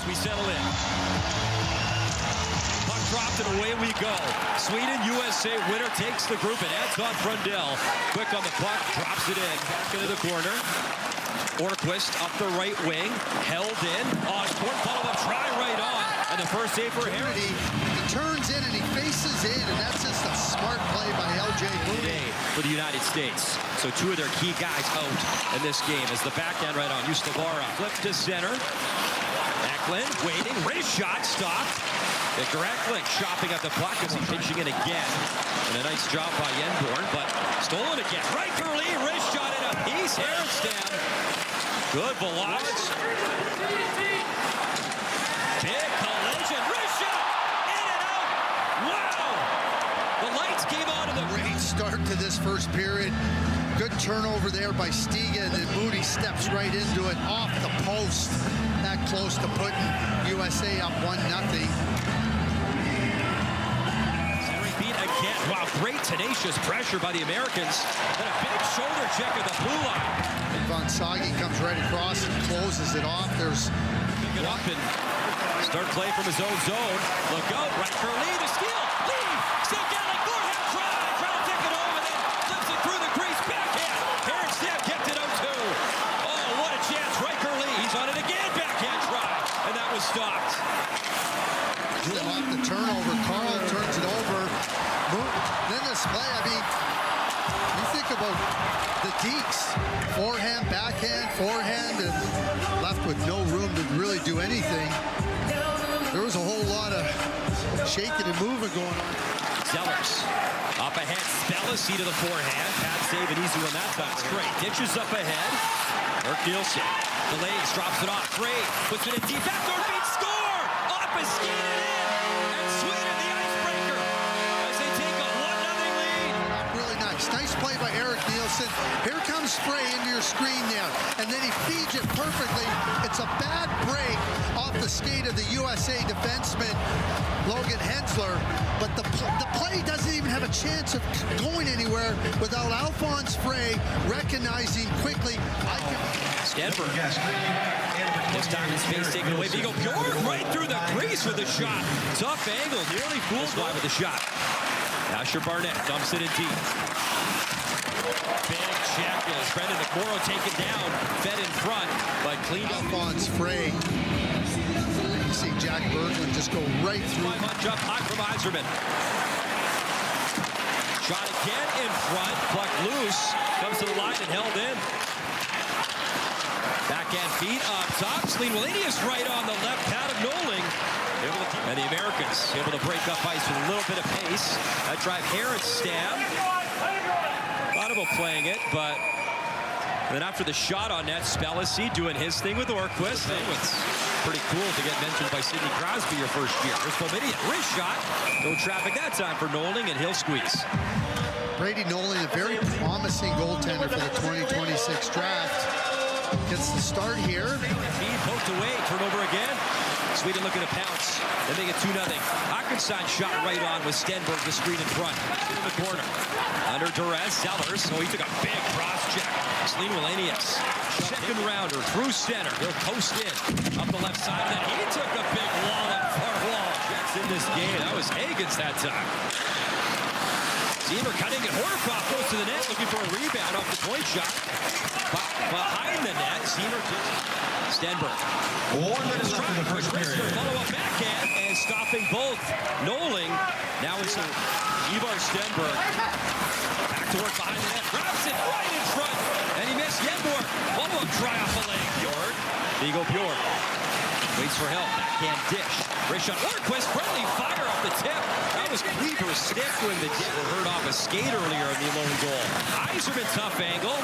we settle in. Puck dropped and away we go. Sweden, USA winner takes the group and Anton Brundell. Quick on the puck, drops it in. Back into the corner. Orquist up the right wing, held in. Osborne, follow-up try right on. And the first save for Harry. He turns in and he faces in, and that's just a smart play by LJ Today for the United States. So two of their key guys out in this game as the backhand right on. Ustavara flip to center. Eklund waiting, wrist shot, stopped. Eklund chopping at the puck as he's pitching it again. And a nice job by Yenborn, but stolen again. Right for Lee, wrist shot in a piece. Harrison. Good velocity. Big collision, wrist shot, in and out. Wow! The lights came on in the Great start to this first period. Good turnover there by Stiga, and then Moody steps right into it off the post. That close to putting USA up 1-0. Beat again. Wow, great tenacious pressure by the Americans. And a big shoulder check at the blue line. And Gonzagi comes right across and closes it off. There's pick it up and start play from his own zone. Look out, right for Lee, the steal. Lee, still getting forehand try to take it over, then flips it through the crease, backhand. Harrison kept it out too. Oh, what a chance, Riker Lee. He's on it again, backhand try, and that was stopped. off the turnover. Carl turns it over. Then this play, I mean, you think about the Deeks. Forehand, backhand, and left with no room to really do anything. There was a whole lot of shaking and moving going on. Zellers up ahead, Spellacy to the forehand. Pat save an easy one that time. Straight ditches up ahead. Eric Nielsen delays, drops it off. Frey puts it in deep. Backdoor feed, score! Up is skated in, and Sweden the icebreaker as they take a 1-0 lead. Really nice. Nice play by Eric Nielsen. Here comes Frey into your screen there, and then he feeds it perfectly. It's a bad break off the skate of the USA defenseman, Logan Hensler, but the play doesn't even have a chance of going anywhere without Alphonse Frey recognizing quickly. Stanford. This time in space taken away. Vigo Bjork right through the crease with a shot. Tough angle, nearly fooled by with the shot. Asher Barnett dumps it in deep. Big check as Brendan McMorrow taken down, fed in front, but cleaned up. Alphonse Frey. You see Jack Berglund just go right through. 5-on jump high from Yzerman. Shot again in front, plucked loose, comes to the line and held in. Backhand feet up top. Celine Wallenius right on the left pad of Noling. And the Americans able to break up ice with a little bit of pace. That drive Harrison. Audible playing it, but then after the shot on net, Spellacy doing his thing with Orquist. It's pretty cool to get mentioned by Sidney Crosby your first year. Here's Bomidia, wrist shot. No traffic that time for Noling, and he'll squeeze. Brady Noling, a very promising goaltender for the 2026 draft. Gets the start here. Feed poked away, turnover again. Sweden looking to pounce. They make it 2-0. Hawkinson shot right on with Stenberg, the screen in front. In the corner. Under duress, Zellers. Oh, he took a big cross check. Celine Wallenius. Second rounder through center. He'll post in up the left side. And then he took a big wallop, far wall. Jets in this game. That was Hagens that time. Ziemer cutting it. Horkoff goes to the net, looking for a rebound off the point shot. Behind the net, Ziemer to Stenberg. 1 minute left in the first period. Follow-up backhand and stopping both. Noling now it's Ivar Stenberg. Back to work behind the net. Grabs it right in front. And he missed Yenborg. Follow-up try off the leg. Bjork. Vigo Bjork. Waits for help. Backhand dish. Wrist shot. Orquist. Friendly fire off the tip. That was Cleaver's stick when the dip were hurt off a skate earlier in the lone goal. Yzerman tough angle.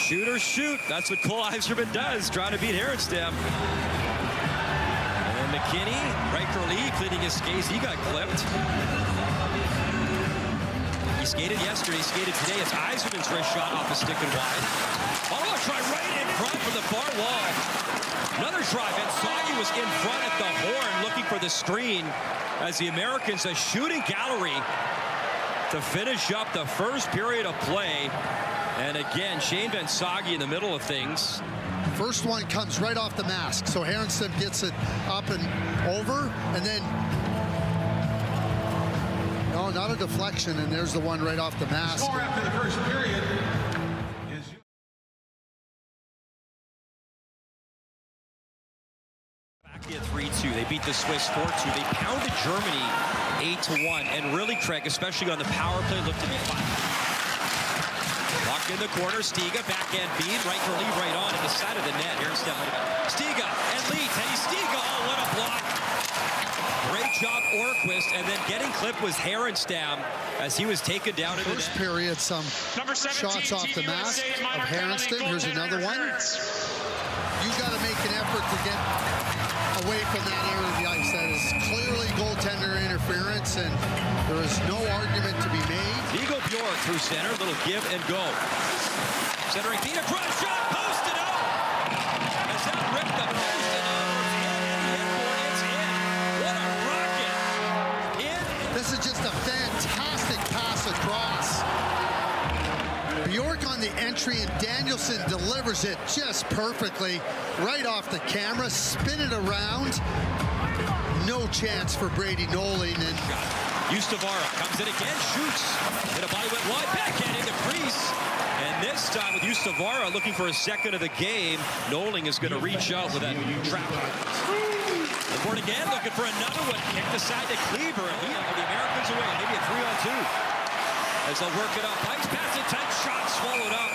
Shoot or shoot. That's what Cole Yzerman does, trying to beat Harrison. And then McKinney, Riker Lee cleaning his skates. He got clipped. He skated yesterday, skated today. It's Yzerman's wrist shot off the stick and wide. Oh, try right in front from the far wall. Another drive, and Sagi was in front at the horn looking for the screen as the Americans, a shooting gallery to finish up the first period of play. And again, Shane Van Sagi in the middle of things. First one comes right off the mask. So Harrison gets it up and over, and then, no, not a deflection, and there's the one right off the mask. Score after the first period is... Back at 3-2. They beat the Swiss 4-2. They pounded Germany 8-1. And really, Craig, especially on the power play, looked to be fun. Locked in the corner. Stiga, backhand beat. Right for Lee, right on at the side of the net. Here's Stiga and Lee. Teddy Stiga. Oh, what a block. Great job, Orquist. And then getting clipped was Herenstam as he was taken down in the net. First period, some shots off the mask of Herenstam. Here's another one. You got to make an effort to get away from that area of the ice. That is clearly goaltender interference, and there is no argument to be made. Vigo Bjork through center, little give and go. Centering feet across, shot, posted out. As that ripped the post and it's in. What a rocket. This is just a fantastic pass across. Bjork on the entry, and Danielson delivers it just perfectly right off the camera. Spin it around. No chance for Brady Nolan. And Ustavara comes in again, shoots. Hit a body went wide, backhand in the crease. And this time with Ustavara looking for a second of the game, Nolan is going to reach out with that trap. The board again, looking for another one. Kicked aside to Kleber, and he the Americans away. Maybe a 3-on-2. As they'll work it up. Ice pass it, tight shot, swallowed up.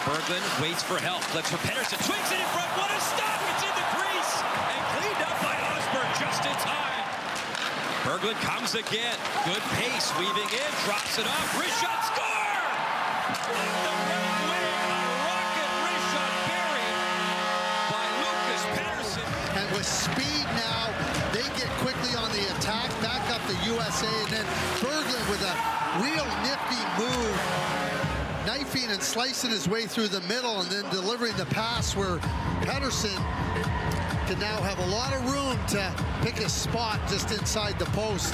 Berglund waits for help. Lets for Pettersson. Swings it in front. What a stop! It's in the crease. And cleaned up by Osberg just in time. Berglund comes again. Good pace. Weaving in. Drops it off. Wrist shot. Score! The right wing. A rocket wrist shot buried by Lucas Pettersson. And with speed now, they get quickly on the attack. Back up the USA. And then Berglund with a real nifty move. Knifing and slicing his way through the middle and then delivering the pass where Pettersson can now have a lot of room to pick his spot just inside the post.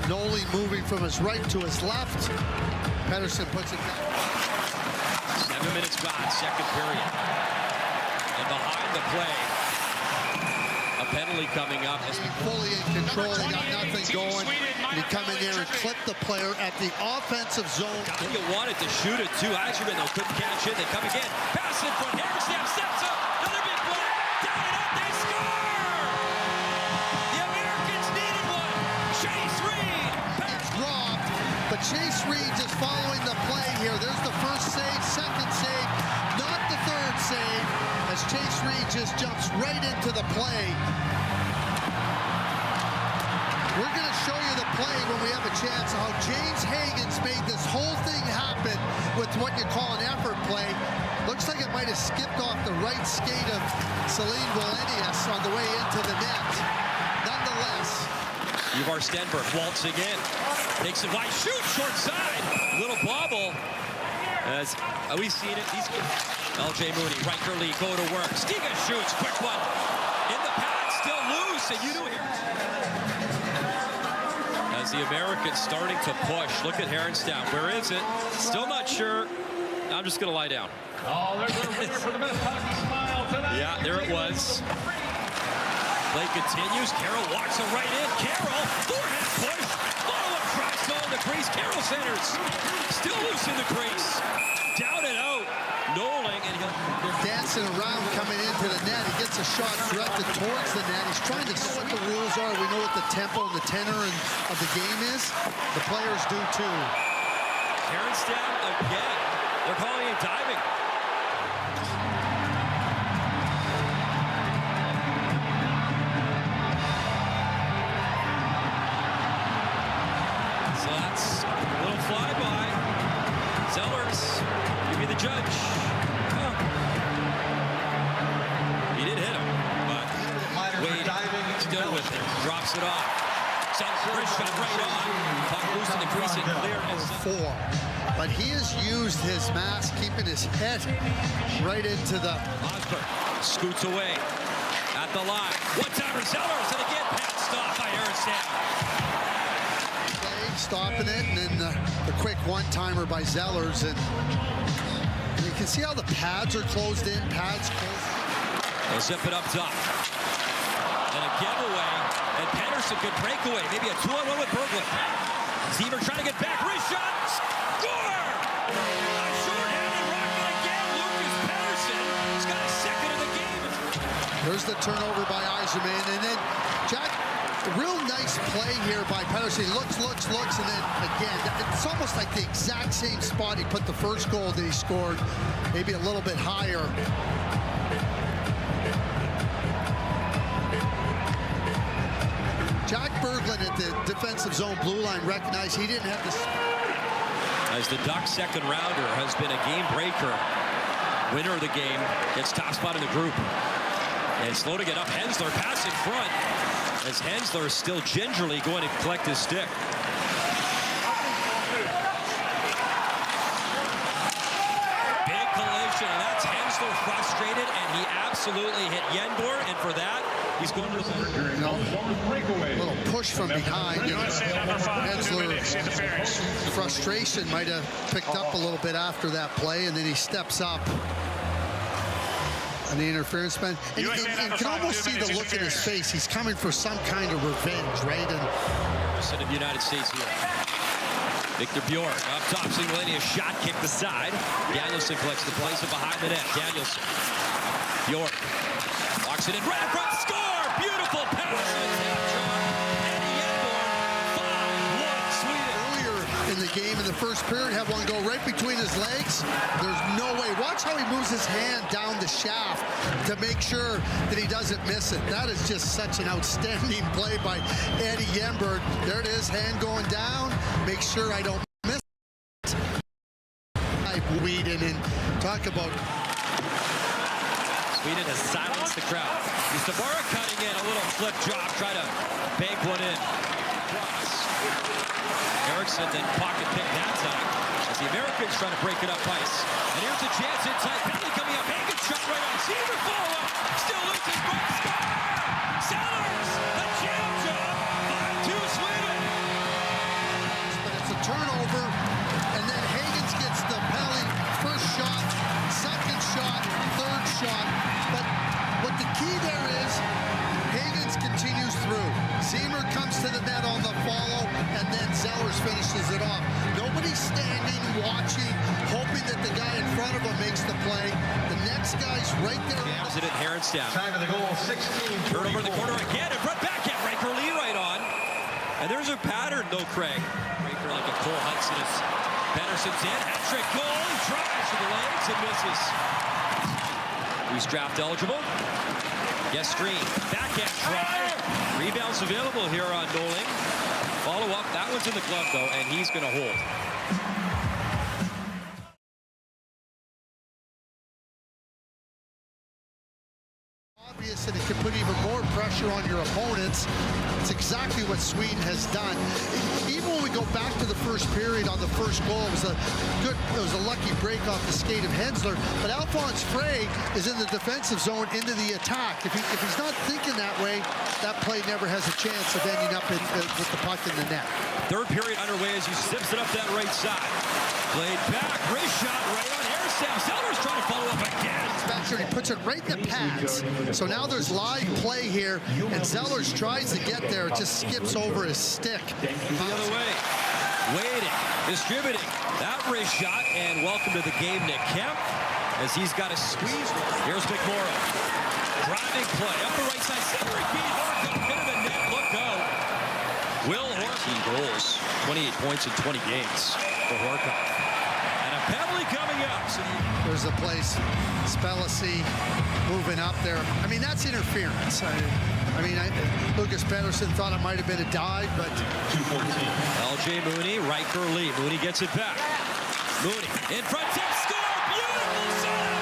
Nolan moving from his right to his left. Pettersson puts it down. 7 minutes gone, second period. And behind the play, a penalty coming up. As we fully in control, they got nothing going. And he come in there and clip the player at the offensive zone. You wanted to shoot it too. Eiserman, though, couldn't catch it. They come again. Pass in front. Herenstam steps up. Another big play. Down and up. They score! The Americans needed one. Chase Reed. It's robbed, but Chase Reed just following the play here. There's the first save, second save, not the third save, as Chase Reed just jumps right into the play. We're going to show you the play when we have a chance of how James Hagen's made this whole thing happen with what you call an effort play. Looks like it might have skipped off the right skate of Celine Valenius on the way into the net. Nonetheless. Ivar Stenberg waltzing in. Takes it wide, shoots short side. Little bobble. As we've seen it. LJ Mooney, right for Lee, go to work. Stiga shoots, quick one. In the pad, still loose. And you do here. As the Americans starting to push. Look at Herenstam. Where is it? Still not sure. I'm just going to lie down. Oh, there's a winner for the best hockey smile tonight. Yeah, there it was. Play continues. Carroll walks it right in. Carroll, forehand push. Follow-up try, still in the crease. Carroll centers. Still loose in the crease. Down and out. Nolan, and they're dancing around coming into the net. He gets a shot directed towards the net. He's trying to see what the rules are. We know what the tempo and the tenor of the game is. The players do too. Herenstam again. They're calling it diving. So that's a little flyby. Zellers, give me the judge. Oh. He did hit him, but Wade still with it. Drops it off. Zellers shot right on. Puck loose in the crease and clear. But he has used his mask, keeping his head right into the... Osberg scoots away at the line. One-timer Zellers, and again, pad stop by Herenstam. Stopping it, and then the quick one-timer by Zellers. And you can see how the pads are closed in, pads closed. They'll zip it up top. And a giveaway, and Pedersen could break away. Maybe a 2-on-1 with Berglund. Seaver trying to get back, wrist shot, score! A short-handed rocket again, Lucas Pedersen. He's got a second of the game. There's the turnover by Yzerman, and then Jack, a real nice play here by Pedersen. Looks, and then again, it's almost like the exact same spot he put the first goal that he scored, maybe a little bit higher. Jack Berglund at the defensive zone blue line recognized he didn't have this. As the Ducks' second rounder has been a game breaker. Winner of the game gets top spot in the group. And slow to get up. Hensler pass in front as Hensler is still gingerly going to collect his stick. Big collision, and that's Hensler frustrated, and he absolutely hit Yendor, and for that, he's going to a little push from behind. Hensler, frustration might have picked up a little bit after that play, and then he steps up. And the interference man, and you can almost see the look in his face. He's coming for some kind of revenge, right? And of the United States here. Victor Bjork up top, single a shot kicked aside. Danielson collects the place and behind the net. Danielson, Bjork walks it in right in front, score! Beautiful pass. In the game in the first period, had one go right between his legs. There's no way. Watch how he moves his hand down the shaft to make sure that he doesn't miss it. That is just such an outstanding play by Eddie Yenberg. There it is, hand going down. Make sure I don't miss it. Sweden, and talk about. Sweden has silenced the crowd. Istabara cutting in a little flip job, try to bank one in. Eriksson then pocket pick that time as the Americans trying to break it up ice. And here's a chance inside. Penalty coming up. Hagen shot right on. Seaver follow-up. Still loses. Right score! Sellers! The jam job. 5-2 Sweden. But it's a turnover. And then Hagen gets the penalty. First shot, second shot, third shot. But what the key there is, Hagens continues through. Seamer comes to the net on the follow, and then Zellers finishes it off. Nobody's standing, watching, hoping that the guy in front of him makes the play. The next guy's right there. Jams it at Herenstown. Time of the goal, 16. Turnover in the corner again, and front backhand. Riker Lee right on. And there's a pattern, though, Craig. Riker like a Cole Hudson is Pedersen's in. Hat-trick goal. He tries to the legs and misses. Who's draft eligible? Yes, Green. Backhand try. Rebounds available here on Noling. Follow up. That one's in the glove, though, and he's going to hold. Obvious, and it can put even more pressure on your opponents. It's exactly what Sweden has done. Even when we go back to the first period on the first goal, it was a lucky break off the skate of Hensler. But Alphonse Frey is in the defensive zone into the attack. If he's not thinking that way, that play never has a chance of ending up with the puck in the net. Third period underway as he zips it up that right side. Played back, wrist shot right on Airstaff. Zellers trying to follow up again. Back there, he puts it right in the pads. So now there's live play here, and Zellers tries to get there. It just skips over his stick. The other way. Waiting, distributing. That wrist shot, and welcome to the game, Nick Kemp, as he's got a squeeze. Here's McMorrow. Driving play, up the right side. Cedric beat Horka, hit of the net, look out. Will Horka goals, 28 points in 20 games for Horka. And a penalty coming up. So there's a place, Spellacy moving up there. I mean, that's interference. Lucas Pedersen thought it might have been a dive, but... LJ Mooney, Riker Lee. Mooney gets it back. Mooney in front, tip, score! Beautiful shot!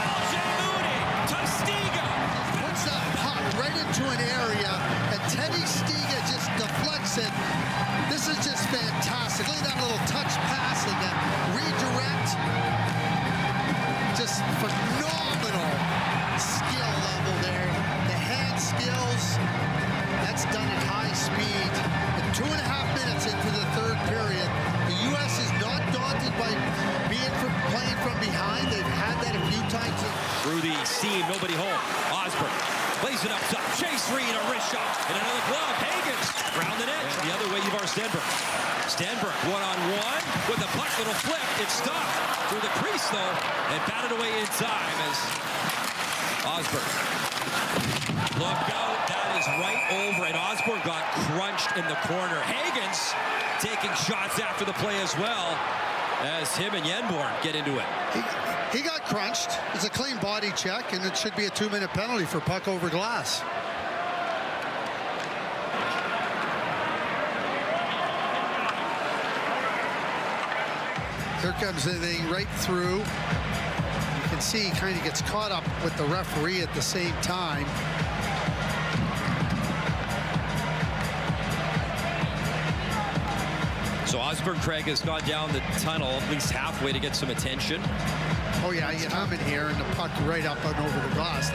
LJ Mooney to Stiga. Puts that puck right into an area, and Teddy Stiga just deflects it. This is just fantastic. Look at that little touch pass and that redirect. Just phenomenal skill level there. The hand skills, that's done at high speed. And 2.5 minutes into the third period, the U.S. is not daunted seam, nobody home. Osborne plays it up top. Chase Reed, a wrist shot, and another glove. Hagens round the net. The other way, Ivar Stenberg. Stenberg one-on-one with a puck, little flip. It's stopped through the crease, though, and batted away in time as Osborne. Look out, that is right over, and Osborne got crunched in the corner. Hagens taking shots after the play as well as him and Yenborn get into it. He got crunched. It's a clean body check, and it should be a 2-minute penalty for puck over glass. Here comes the thing right through. You can see he kind of gets caught up with the referee at the same time. So Osborne Craig has gone down the tunnel at least halfway to get some attention. Oh yeah, you come in here and the puck right up and over the glass.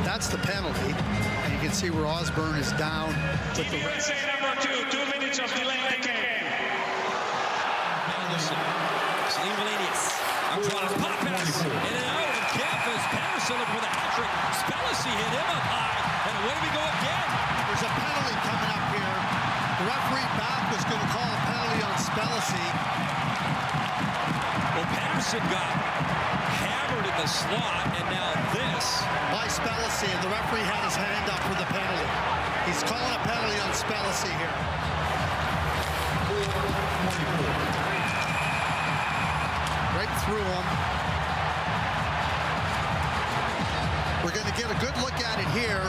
That's the penalty. And you can see where Osborne is down with the USA number 2, 2 minutes of delay in the game. Celine Valenius. Across, pop pass, in and out of campus. Patterson looking for the hat-trick. Spellacy hit him up high, and away we go again. There's a penalty coming up here. The referee back was going to call a penalty on Spellacy. Well, Patterson got hammered in the slot, and now this. By Spellacy, and the referee had his hand up for the penalty. He's calling a penalty on Spellacy here. Right through him. We're going to get a good look at it here.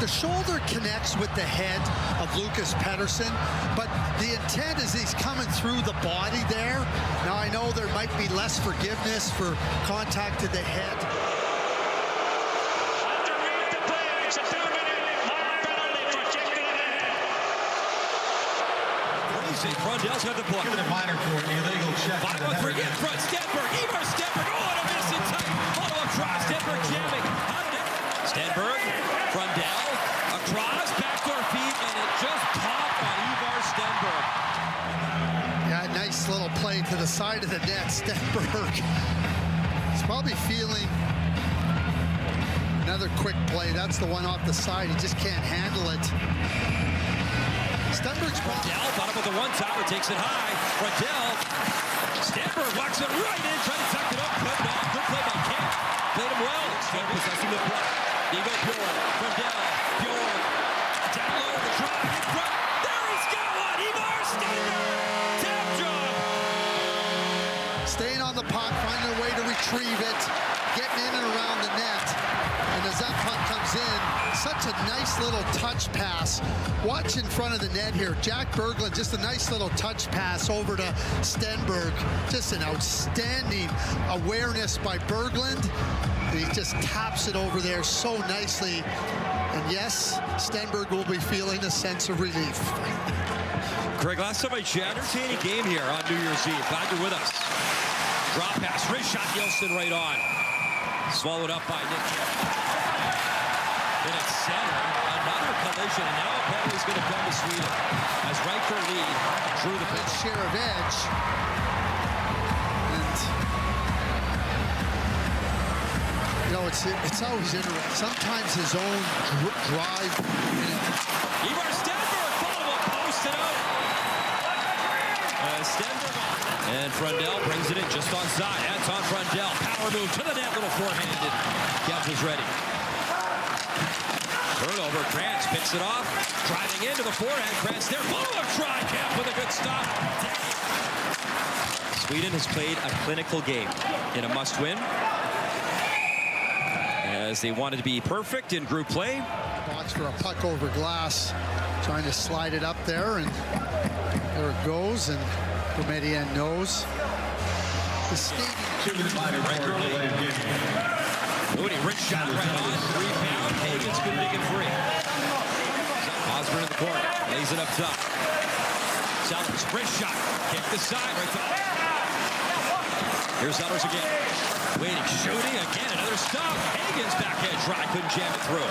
The shoulder connects with the head of Lucas Pettersson, but the intent is he's coming through the body there. Now, I know there might be less forgiveness for contact to the head. Underneath the play, it's a 2-minute mark penalty for checking it in. Frondell's got the puck. Given a minor for illegal check. 5-on-3 in front. Stenberg. Ivar Stenberg. Oh, and a miss in tight. Follow up try. Stenberg jamming. How did it? Stenberg. Frondell. Across. Backdoor feet. And it just popped on Ivar Stenberg. Yeah, nice little play to the side of the net. Stenberg. He's probably feeling another quick play. That's the one off the side. He just can't handle it. Stenberg's Frondell. Bottom of the one-timer. Takes it high. Frondell. Stenberg walks it right in. Trying to tuck it up. Cut it off. Good play by Kemp. Played him well. Still possessing the play. Eagle Bjorn. Frondell. Bjorn. Down low. The drive in front. There he's got one. Ivar Stenberg. Tap job. staying on the puck, finding a way to retrieve it, getting in and around the net. And as that puck comes in, such a nice little touch pass. Watch in front of the net here. Jack Berglund, just a nice little touch pass over to Stenberg. Just an outstanding awareness by Berglund. He just taps it over there so nicely. And yes, Stenberg will be feeling a sense of relief. Craig, last time I chatted, entertaining game here on New Year's Eve. Glad you're with us. Drop pass, wrist shot, Nielsen right on. Swallowed up by Nick. In its center, another collision, and now a penalty is going to come to Sweden as Riker lead drew the Good share of edge. And, you know, it's always interesting. Sometimes his own drive. Ivar Stenberg, follow-up, posted out. Stenberg on. And Frondell brings it in just onside. That's on Frondell. Power move to the net, little forehanded. Kemp is ready. Turnover, Krantz picks it off. Driving into the forehand, Krantz there. Follow-up try, Kemp with a good stop. Sweden has played a clinical game in a must-win, as they wanted to be perfect in group play. Box for a puck over glass. Trying to slide it up there, and there it goes, and Boumedienne knows. The stadium. Moody, rich shot right on. Rebound. Hagen's good digging free. Osborne in the corner. Lays it up top. Sellers, wrist shot. Kick the side right top. Here's Sellers again. Waiting, shooting again. Another stop. Hagen's backhand try. Couldn't jam it through.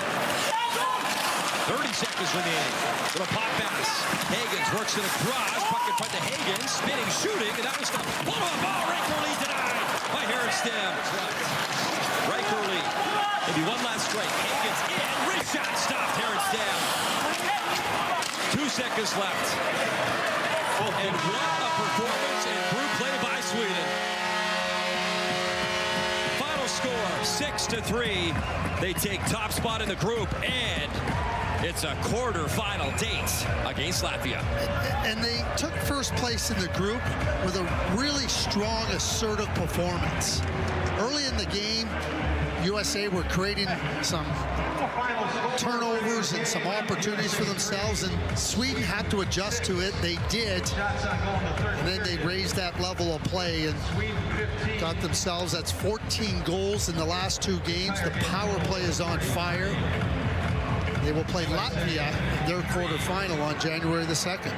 30 seconds remaining. Little pop pass. Hagens works it across. Puck in front to Hagens. Spinning, shooting, and that was the follow-up ball. Right lead denied by Harris stem. Right early. Maybe one last strike. Hagen's in. Wrist shot stopped. Terrence down. 2 seconds left. And what a performance and group play by Sweden. Final score 6-3. They take top spot in the group, and it's a quarter-final date against Latvia. And they took first place in the group with a really strong, assertive performance. Early in the game, USA were creating some turnovers and some opportunities for themselves, and Sweden had to adjust to it. They did, and then they raised that level of play and got themselves, that's 14 goals in the last 2 games. The power play is on fire. They will play Latvia in their quarterfinal on January the 2nd.